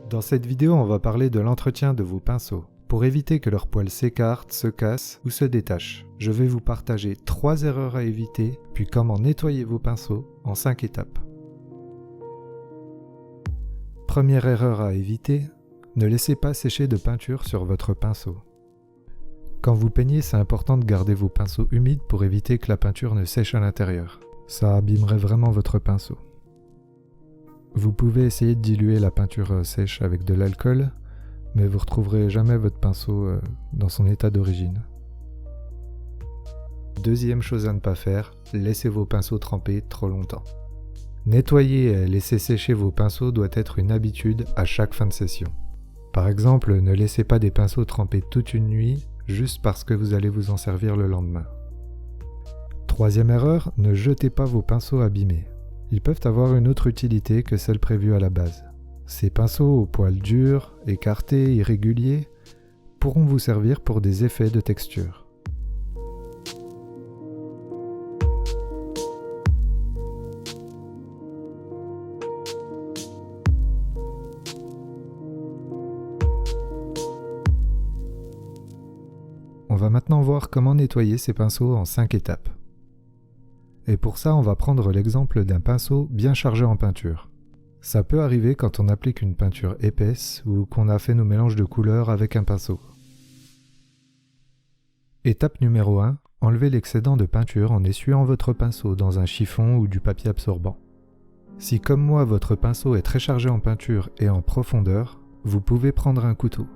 Dans cette vidéo, on va parler de l'entretien de vos pinceaux. Pour éviter que leurs poils s'écartent, se cassent ou se détachent, je vais vous partager 3 erreurs à éviter, puis comment nettoyer vos pinceaux en 5 étapes. Première erreur à éviter, ne laissez pas sécher de peinture sur votre pinceau. Quand vous peignez, c'est important de garder vos pinceaux humides pour éviter que la peinture ne sèche à l'intérieur. Ça abîmerait vraiment votre pinceau. Vous pouvez essayer de diluer la peinture sèche avec de l'alcool, mais vous ne retrouverez jamais votre pinceau dans son état d'origine. Deuxième chose à ne pas faire, laissez vos pinceaux tremper trop longtemps. Nettoyer et laisser sécher vos pinceaux doit être une habitude à chaque fin de session. Par exemple, ne laissez pas des pinceaux tremper toute une nuit juste parce que vous allez vous en servir le lendemain. Troisième erreur, ne jetez pas vos pinceaux abîmés. Ils peuvent avoir une autre utilité que celle prévue à la base. Ces pinceaux aux poils durs, écartés, irréguliers, pourront vous servir pour des effets de texture. On va maintenant voir comment nettoyer ces pinceaux en 5 étapes. Et pour ça, on va prendre l'exemple d'un pinceau bien chargé en peinture. Ça peut arriver quand on applique une peinture épaisse ou qu'on a fait nos mélanges de couleurs avec un pinceau. Étape numéro 1, enlevez l'excédent de peinture en essuyant votre pinceau dans un chiffon ou du papier absorbant. Si comme moi votre pinceau est très chargé en peinture et en profondeur, vous pouvez prendre un couteau.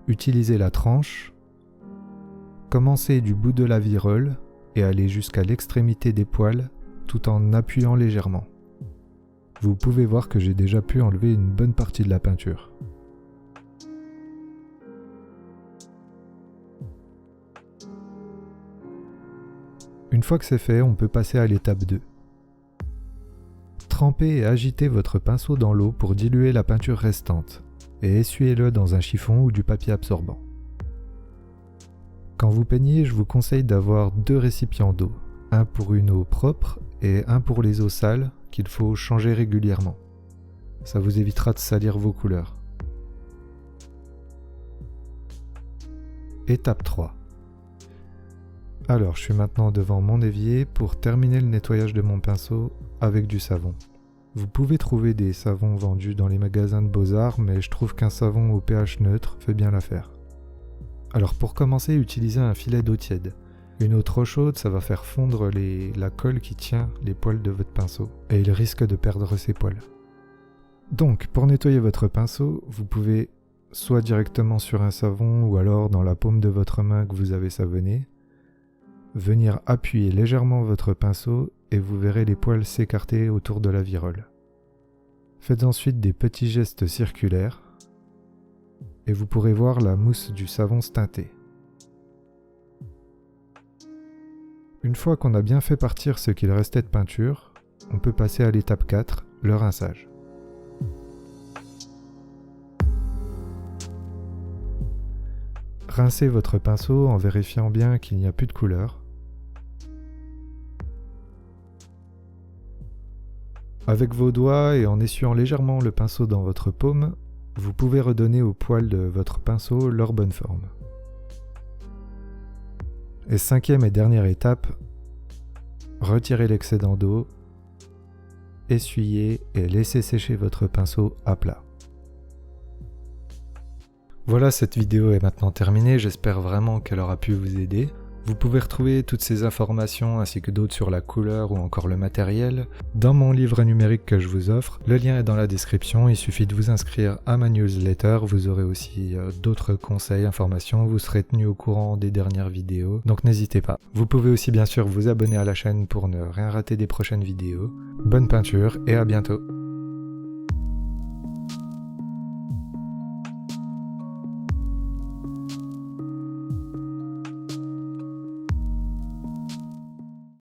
Utilisez la tranche, commencez du bout de la virole et aller jusqu'à l'extrémité des poils tout en appuyant légèrement. Vous pouvez voir que j'ai déjà pu enlever une bonne partie de la peinture. Une fois que c'est fait, on peut passer à l'étape 2. Trempez et agitez votre pinceau dans l'eau pour diluer la peinture restante et essuyez-le dans un chiffon ou du papier absorbant. Quand vous peignez, je vous conseille d'avoir 2 récipients d'eau, un pour une eau propre et un pour les eaux sales qu'il faut changer régulièrement. Ça vous évitera de salir vos couleurs. Étape 3. Alors, je suis maintenant devant mon évier pour terminer le nettoyage de mon pinceau avec du savon. Vous pouvez trouver des savons vendus dans les magasins de beaux-arts, mais je trouve qu'un savon au pH neutre fait bien l'affaire. Alors pour commencer, utilisez un filet d'eau tiède. Une eau trop chaude, ça va faire fondre la colle qui tient les poils de votre pinceau, et il risque de perdre ses poils. Donc, pour nettoyer votre pinceau, vous pouvez soit directement sur un savon, ou alors dans la paume de votre main que vous avez savonné, venir appuyer légèrement votre pinceau, et vous verrez les poils s'écarter autour de la virole. Faites ensuite des petits gestes circulaires, et vous pourrez voir la mousse du savon se teinter. Une fois qu'on a bien fait partir ce qu'il restait de peinture, on peut passer à l'étape 4, le rinçage. Rincez votre pinceau en vérifiant bien qu'il n'y a plus de couleur. Avec vos doigts et en essuyant légèrement le pinceau dans votre paume, vous pouvez redonner aux poils de votre pinceau leur bonne forme. Et 5e et dernière étape, retirez l'excédent d'eau, essuyez et laissez sécher votre pinceau à plat. Voilà, cette vidéo est maintenant terminée, j'espère vraiment qu'elle aura pu vous aider. Vous pouvez retrouver toutes ces informations ainsi que d'autres sur la couleur ou encore le matériel dans mon livre numérique que je vous offre. Le lien est dans la description, il suffit de vous inscrire à ma newsletter. Vous aurez aussi d'autres conseils, informations, vous serez tenu au courant des dernières vidéos, donc n'hésitez pas. Vous pouvez aussi bien sûr vous abonner à la chaîne pour ne rien rater des prochaines vidéos. Bonne peinture et à bientôt.